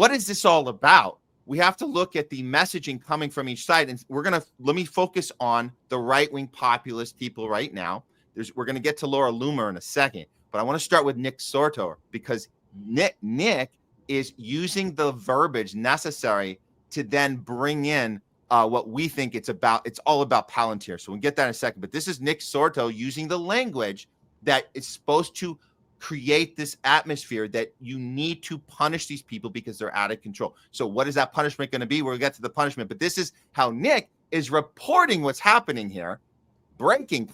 what is this all about? We have to look at the messaging coming from each side. And let me focus on the right-wing populist people right now. We're going to get to Laura Loomer in a second, but I want to start with Nick Sorto, because Nick is using the verbiage necessary to then bring in what we think it's about. It's all about Palantir. So we'll get that in a second. But this is Nick Sorto using the language that is supposed to create this atmosphere that you need to punish these people because they're out of control. So what is that punishment going to be? We'll get to the punishment. But this is how Nick is reporting what's happening here. Breaking: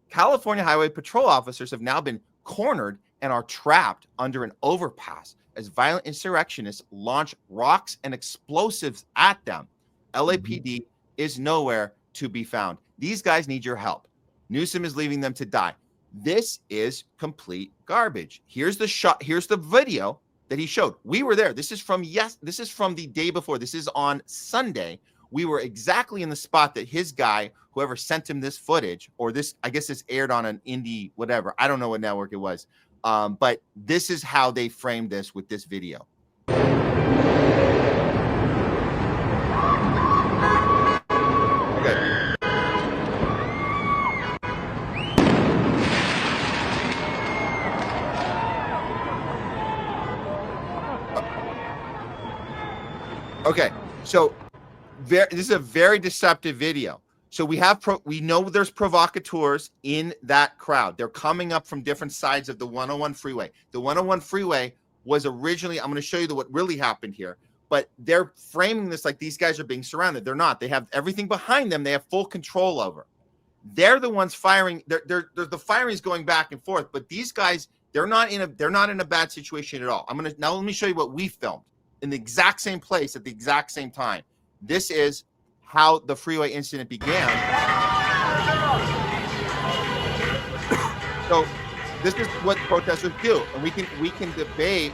California Highway Patrol officers have now been cornered and are trapped under an overpass as violent insurrectionists launch rocks and explosives at them. LAPD is nowhere to be found. These guys need your help. Newsom is leaving them to die. This is complete garbage. Here's the shot. Here's the video that he showed. We were there. This is from the day before. This is on Sunday. We were exactly in the spot that his guy, whoever sent him this footage, or this, I guess this aired on an indie, whatever. I don't know what network it was. But this is how they framed this with this video. Okay. Okay, so this is a very deceptive video. So we know there's provocateurs in that crowd. They're coming up from different sides of the 101 freeway. The 101 freeway was originally, I'm going to show you what really happened here, but they're framing this like these guys are being surrounded. They're not. They have everything behind them. They have full control over. They're the ones firing. The firing is going back and forth, but these guys, they're not in a bad situation at all. Now let me show you what we filmed in the exact same place at the exact same time. This is how the freeway incident began. So this is what protesters do, and we can debate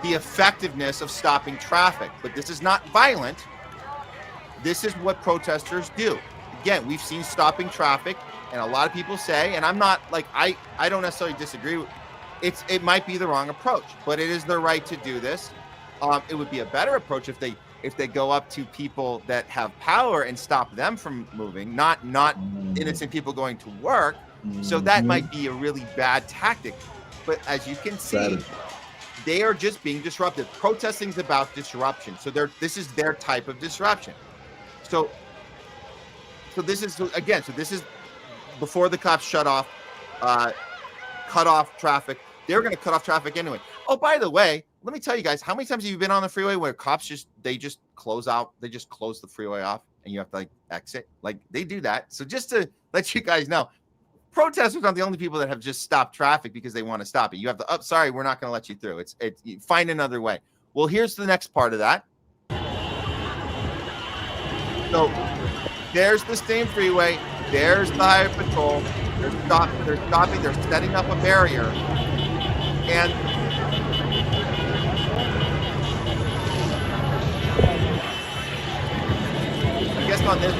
the effectiveness of stopping traffic, but this is not violent. This is what protesters do. Again, we've seen stopping traffic, and a lot of people say, and I'm not like I don't necessarily disagree with it might be the wrong approach, but it is their right to do this. It would be a better approach if they go up to people that have power and stop them from moving, not innocent people going to work. So that might be a really bad tactic. But as you can see, they are just being disruptive. Protesting is about disruption. So this is their type of disruption. So this is before the cops cut off traffic. They're going to cut off traffic anyway. Oh, by the way, let me tell you guys, how many times have you been on the freeway where cops just close the freeway off and you have to exit? They do that. So just to let you guys know, protesters aren't the only people that have just stopped traffic because they want to stop it. You have to, sorry, we're not going to let you through. You find another way. Well, here's the next part of that. So there's the same freeway. There's the highway patrol. They're stopping. They're setting up a barrier. And I guess on this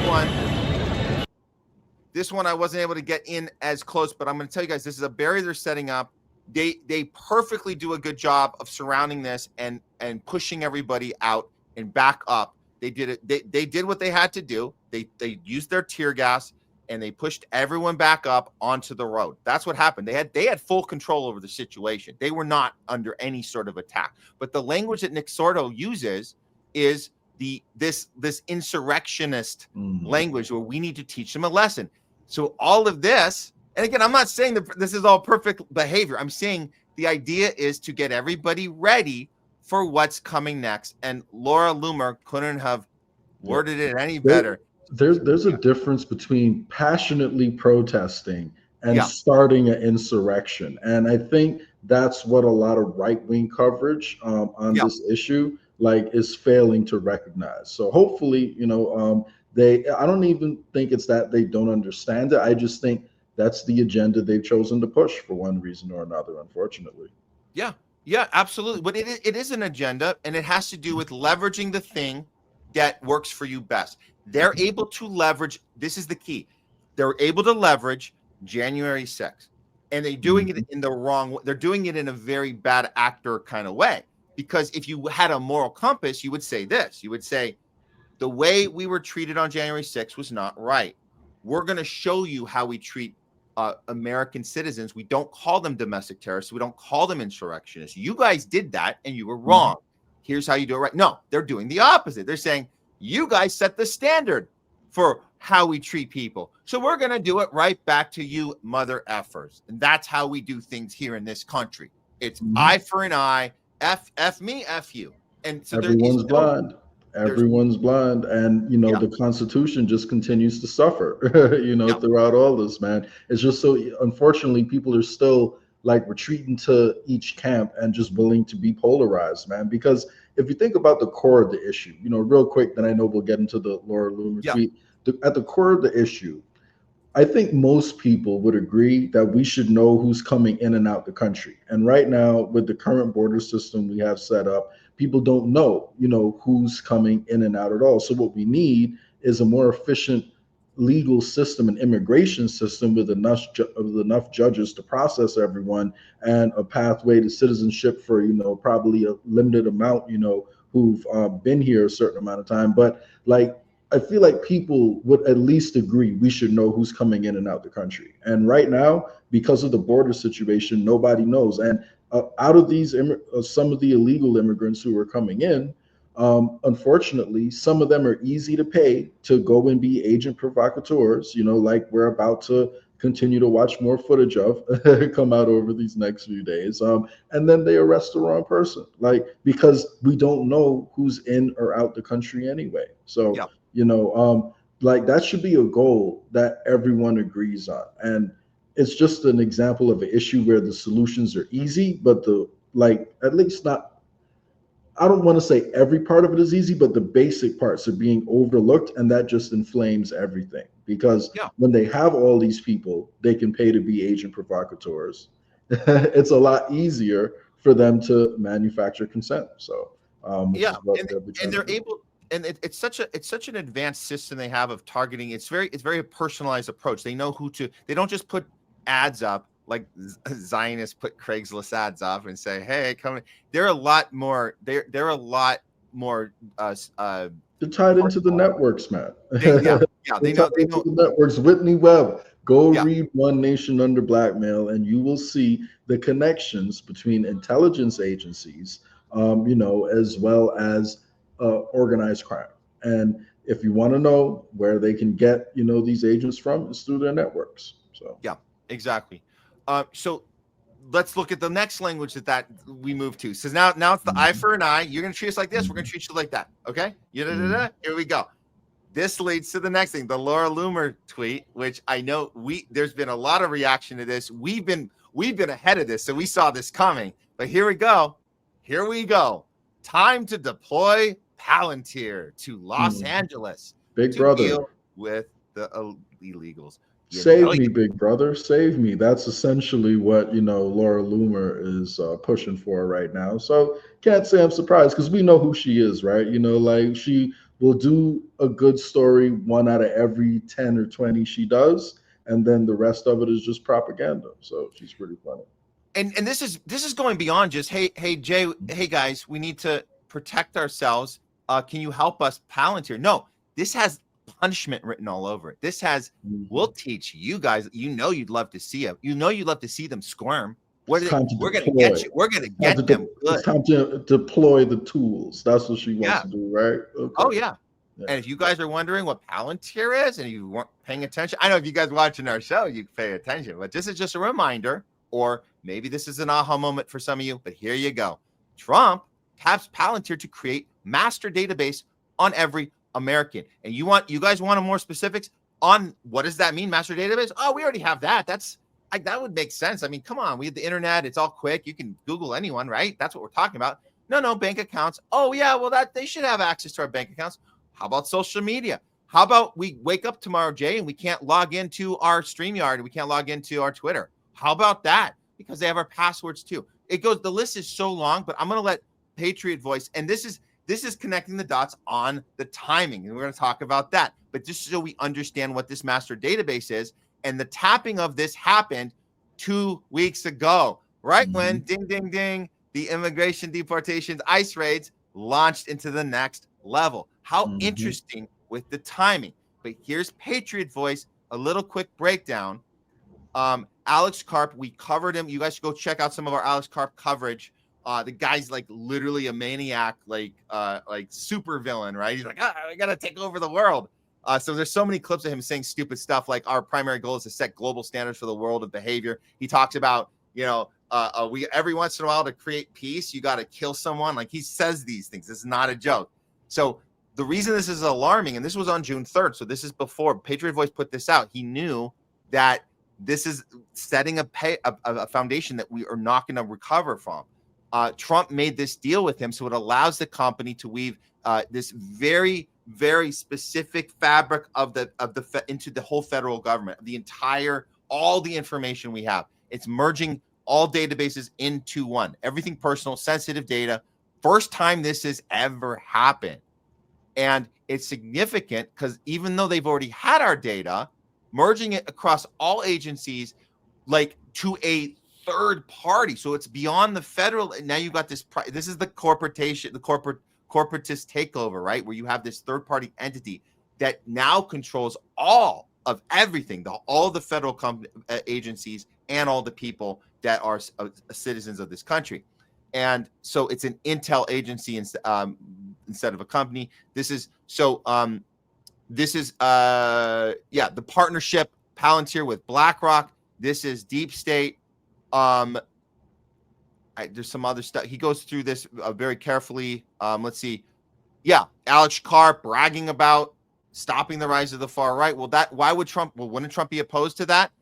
one I wasn't able to get in as close, but I'm going to tell you guys, this is a barrier they're setting up. They perfectly do a good job of surrounding this and pushing everybody out and back up. They did it. They did what they had to do. They used their tear gas and they pushed everyone back up onto the road. That's what happened. They had full control over the situation. They were not under any sort of attack. But the language that Nick Sorto uses is this insurrectionist language where we need to teach them a lesson. So all of this, and again, I'm not saying that this is all perfect behavior. I'm saying the idea is to get everybody ready for what's coming next. And Laura Loomer couldn't have worded it any better. There's a difference between passionately protesting and starting an insurrection. And I think that's what a lot of right-wing coverage on this issue is failing to recognize. So hopefully, I don't even think it's that they don't understand it. I just think that's the agenda they've chosen to push for one reason or another, unfortunately. Yeah, absolutely. But it is an agenda, and it has to do with leveraging the thing that works for you best. They're able to leverage, this is the key. They're able to leverage January 6th, and they're doing it in the wrong way. They're doing it in a very bad actor kind of way. Because if you had a moral compass, you would say this. You would say, the way we were treated on January 6th was not right. We're going to show you how we treat American citizens. We don't call them domestic terrorists. We don't call them insurrectionists. You guys did that and you were wrong. Here's how you do it right. No, they're doing the opposite. They're saying, you guys set the standard for how we treat people. So we're going to do it right back to you, mother effers. And that's how we do things here in this country. It's eye for an eye, F me, F you. And so everyone's blind. Everyone's blind. And, you know, the Constitution just continues to suffer, you know, throughout all this, man. It's just so, unfortunately, people are still like retreating to each camp and just willing to be polarized, man. Because if you think about the core of the issue, you know, real quick, then I know we'll get into the Laura Loomer tweet. At the core of the issue, I think most people would agree that we should know who's coming in and out the country. And right now, with the current border system we have set up, people don't know, you know, who's coming in and out at all. So what we need is a more efficient legal system and immigration system with enough judges to process everyone, and a pathway to citizenship for, you know, probably a limited amount, you know, who've been here a certain amount of time. But like, I feel like people would at least agree we should know who's coming in and out the country. And right now, because of the border situation, nobody knows. And out of these, some of the illegal immigrants who are coming in, unfortunately, some of them are easy to pay to go and be agent provocateurs, you know, like we're about to continue to watch more footage of come out over these next few days. And then they arrest the wrong person, like, because we don't know who's in or out the country anyway. So, you know, like that should be a goal that everyone agrees on. And it's just an example of an issue where the solutions are easy, but at least not, I don't want to say every part of it is easy, but the basic parts are being overlooked, and that just inflames everything. Because when they have all these people they can pay to be agent provocateurs, it's a lot easier for them to manufacture consent. So and they're able, and it's such an advanced system they have of targeting. It's very a personalized approach. They know who to. They don't just put ads up like Zionists put Craigslist ads up and say, "Hey, come." They're a lot more. They're a lot more. They're tied into the networks, Matt. They know. The networks. Whitney Webb. Go read One Nation Under Blackmail, and you will see the connections between intelligence agencies, you know, as well as organized crime. And if you want to know where they can get, you know, these agents from, it's through their networks. So exactly. So let's look at the next language that we move to. So now it's the eye for an eye. You're going to treat us like this. We're going to treat you like that. Okay. Here we go. This leads to the next thing, the Laura Loomer tweet, which I know there's been a lot of reaction to this. We've been ahead of this, so we saw this coming. But here we go. Time to deploy Palantir to Los Angeles. Big brother. Deal with the illegals. Save me, big brother. Save me. That's essentially what, you know, Laura Loomer is pushing for right now. So can't say I'm surprised, because we know who she is, right? You know, like she will do a good story 1 out of every 10 or 20 she does, and then the rest of it is just propaganda. So she's pretty funny. And this is going beyond just hey Jay, hey guys, we need to protect ourselves. Can you help us, Palantir? No, this has punishment written all over it. This has we'll teach you guys. You know you'd love to see them. You know you'd love to see them squirm. We're gonna get you. We're gonna get them good. It's time to deploy the tools. That's what she wants to do, right? Okay. Oh yeah. And if you guys are wondering what Palantir is and you weren't paying attention, I know if you guys watching our show, you pay attention, but this is just a reminder, or maybe this is an aha moment for some of you, but here you go. Trump taps Palantir to create master database on every American. And you guys want more specifics on what does that mean, master database? Oh, we already have that. That's like, that would make sense. I mean, come on, we have the internet. It's all quick. You can Google anyone, right? That's what we're talking about. No, bank accounts. Oh yeah, well that they should have access to our bank accounts. How about social media? How about we wake up tomorrow, Jay, and we can't log into our StreamYard and we can't log into our Twitter? How about that? Because they have our passwords too. It goes, the list is so long, but I'm going to let Patriot Voice, and this is connecting the dots on the timing, and we're going to talk about that. But just so we understand what this master database is, and the tapping of this happened 2 weeks ago, right? When ding, ding, ding, the immigration deportations, ICE raids launched into the next level. How interesting with the timing. But here's Patriot Voice, a little quick breakdown. Alex Karp, we covered him. You guys should go check out some of our Alex Karp coverage. The guy's like literally a maniac, like super villain, right? He's like, I gotta take over the world. So there's so many clips of him saying stupid stuff like our primary goal is to set global standards for the world of behavior. He talks about, we every once in a while to create peace, you got to kill someone. Like he says these things. This is not a joke. So the reason this is alarming, and this was on June 3rd, so this is before Patriot Voice put this out. He knew that this is setting a foundation that we are not going to recover from. Trump made this deal with him, so it allows the company to weave this very, very specific fabric into the whole federal government, all the information we have. It's merging all databases into one. Everything personal, sensitive data. First time this has ever happened, and it's significant because even though they've already had our data, merging it across all agencies, like to a third party, so it's beyond the federal. Now you've got this. This is the corporatist takeover, right? Where you have this third party entity that now controls all of everything, all the federal agencies and all the people that are citizens of this country. And so it's an intel agency instead of a company. This is the partnership Palantir with BlackRock. This is deep state. There's some other stuff. He goes through this very carefully. Let's see. Yeah, Alex Karp bragging about stopping the rise of the far right. Why would Trump? Well, wouldn't Trump be opposed to that?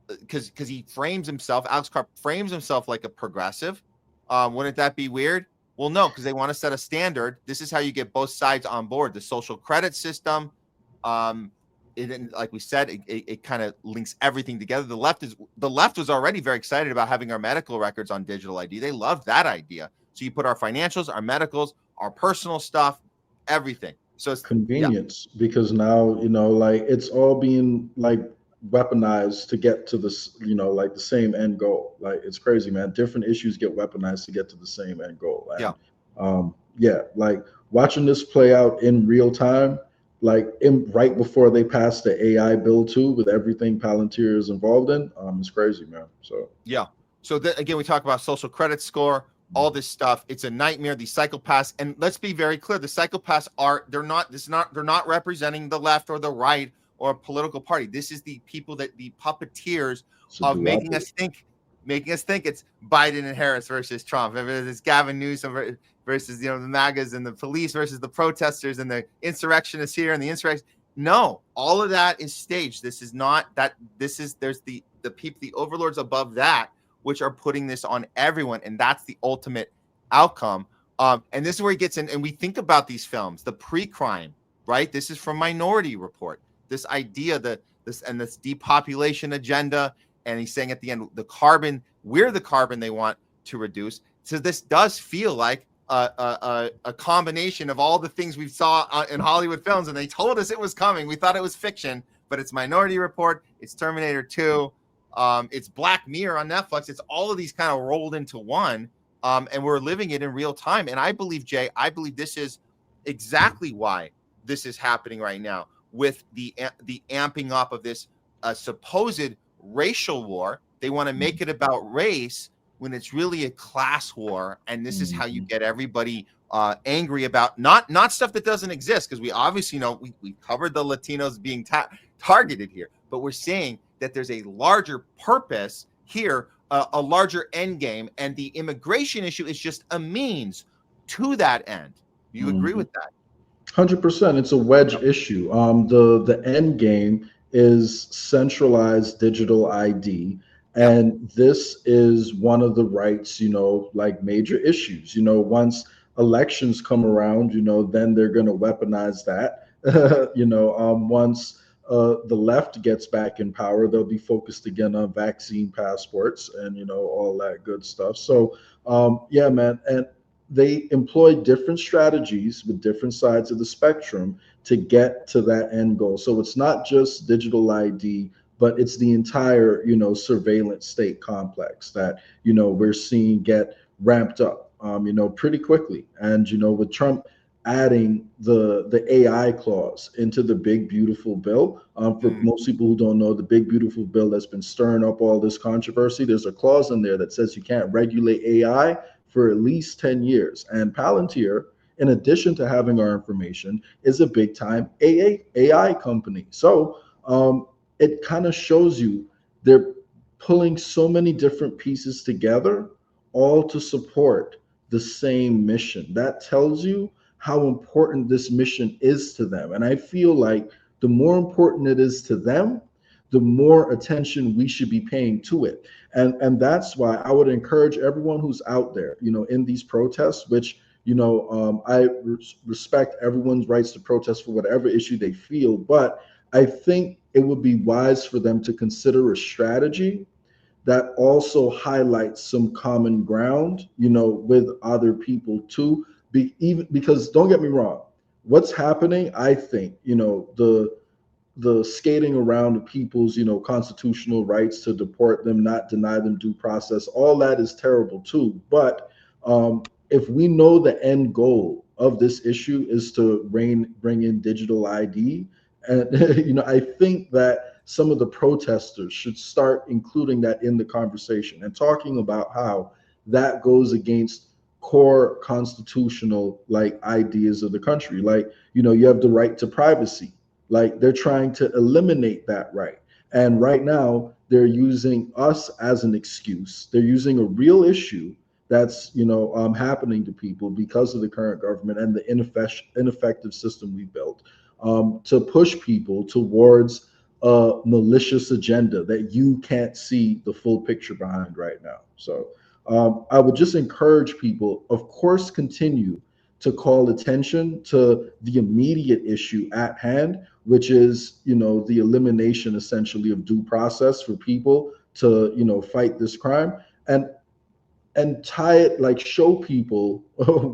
Because he frames himself. Alex Karp frames himself like a progressive. Wouldn't that be weird? Well, no, because they want to set a standard. This is how you get both sides on board. The social credit system. Like we said, it kind of links everything together. The left was already very excited about having our medical records on digital ID. They loved that idea. So you put our financials, our medicals, our personal stuff, everything. So it's convenience because now, like it's all being like weaponized to get to this, like the same end goal. Like it's crazy, man. Different issues get weaponized to get to the same end goal. And, like watching this play out in real time, like right before they passed the AI bill too, with everything Palantir is involved in, it's crazy, man. So again, we talk about social credit score, all this stuff. It's a nightmare. These psychopaths, and let's be very clear: the psychopaths they're not representing the left or the right or a political party. This is the people the puppeteers of making us think it's Biden and Harris versus Trump. It's Gavin Newsom versus the MAGAs and the police versus the protesters and the insurrectionists here and the insurrection. No, all of that is staged. This is not that. There's the people, the overlords above that, which are putting this on everyone, and that's the ultimate outcome. And this is where he gets in, and we think about these films, the pre-crime, right? This is from Minority Report. This idea this depopulation agenda, and he's saying at the end, we're the carbon they want to reduce. So this does feel like a combination of all the things we saw in Hollywood films, and they told us it was coming. We thought it was fiction, but it's Minority Report, it's Terminator 2, it's Black Mirror on Netflix. It's all of these kind of rolled into one, and we're living it in real time. And I believe, Jay, this is exactly why this is happening right now with the amping up of this supposed racial war. They want to make it about race when it's really a class war, and this is how you get everybody angry about not stuff that doesn't exist, because we obviously know we covered the Latinos being targeted here, but we're saying that there's a larger purpose here, a larger end game, and the immigration issue is just a means to that end. Do you agree with that? 100%. It's a wedge issue. The end game is centralized digital ID. And this is one of the rights, like major issues. Once elections come around, then they're going to weaponize that. Once the left gets back in power, they'll be focused again on vaccine passports and, all that good stuff. So, man. And they employ different strategies with different sides of the spectrum to get to that end goal. So it's not just digital ID but it's the entire, surveillance state complex that, we're seeing get ramped up, pretty quickly. And, with Trump adding the AI clause into the big beautiful bill, for most people who don't know, the big beautiful bill that's been stirring up all this controversy, there's a clause in there that says you can't regulate AI for at least 10 years. And Palantir, in addition to having our information, is a big time AI company. So it kind of shows you they're pulling so many different pieces together, all to support the same mission. That tells you how important this mission is to them. And I feel like the more important it is to them, the more attention we should be paying to it. And that's why I would encourage everyone who's out there, in these protests, which, I respect everyone's rights to protest for whatever issue they feel, but I think it would be wise for them to consider a strategy that also highlights some common ground, with other people too. Because don't get me wrong, what's happening, I think, the skating around of people's, constitutional rights to deport them, not deny them due process, all that is terrible too. But if we know the end goal of this issue is to bring in digital ID, and I think that some of the protesters should start including that in the conversation and talking about how that goes against core constitutional ideas of the country. You have the right to privacy. They're trying to eliminate that right. And right now they're using us as an excuse. They're using a real issue that's happening to people because of the current government and the ineffective system we built, to push people towards a malicious agenda that you can't see the full picture behind right now. So I would just encourage people, of course, continue to call attention to the immediate issue at hand, which is, the elimination essentially of due process for people to, fight this crime, and tie it, show people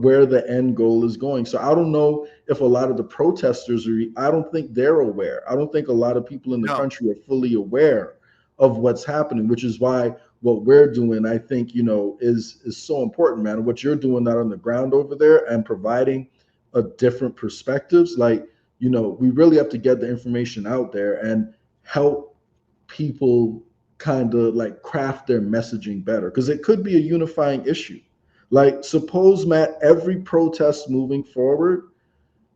where the end goal is going. So I don't know if a lot of the protesters I don't think they're aware. I don't think a lot of people in the country are fully aware of what's happening, which is why what we're doing, I think, is so important, man. What you're doing out on the ground over there and providing a different perspectives, we really have to get the information out there and help people kind of craft their messaging better, because it could be a unifying issue. Suppose, Matt, every protest moving forward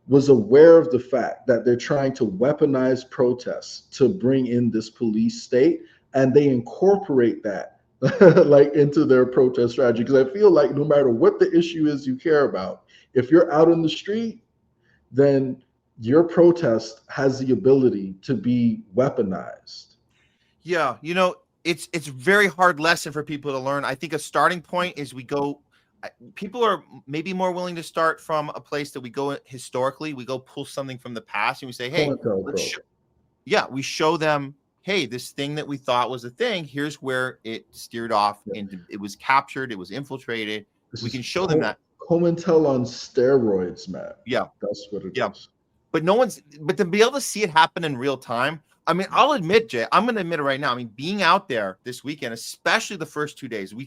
was aware of the fact that they're trying to weaponize protests to bring in this police state, and they incorporate that into their protest strategy. Because I feel like no matter what the issue is you care about, if you're out in the street, then your protest has the ability to be weaponized. Yeah, it's a very hard lesson for people to learn. I think a starting point is people are maybe more willing to start from a place that we go historically. We go pull something from the past and we say, hey, we show them, hey, this thing that we thought was a thing, here's where it steered off and it was captured, it was infiltrated. We can show them that. COINTEL on steroids, Matt. Yeah. That's what it is. But to be able to see it happen in real time, I mean, I'll admit, Jay, I'm going to admit it right now. I mean, being out there this weekend, especially the first 2 days, we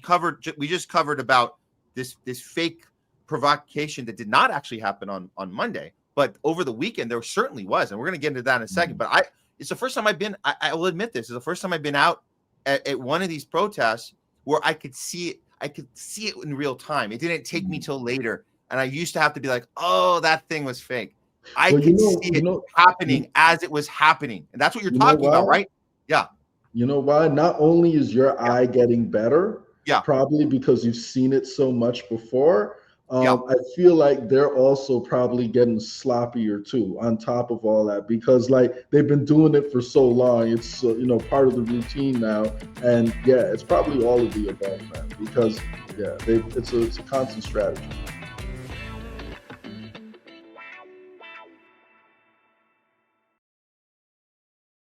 just covered about this fake provocation that did not actually happen on Monday, but over the weekend there certainly was, and we're going to get into that in a second. But it's the first time I've been. I will admit this is the first time I've been out at one of these protests where I could see it. I could see it in real time. It didn't take me till later, and I used to have to be like, "Oh, that thing was fake." I could see it happening as it was happening. And that's what you're talking about, right? Yeah. You know why? Not only is your eye getting better, probably because you've seen it so much before, I feel like they're also probably getting sloppier too, on top of all that, because they've been doing it for so long. It's part of the routine now. And it's probably all of the above, man, because it's a constant strategy.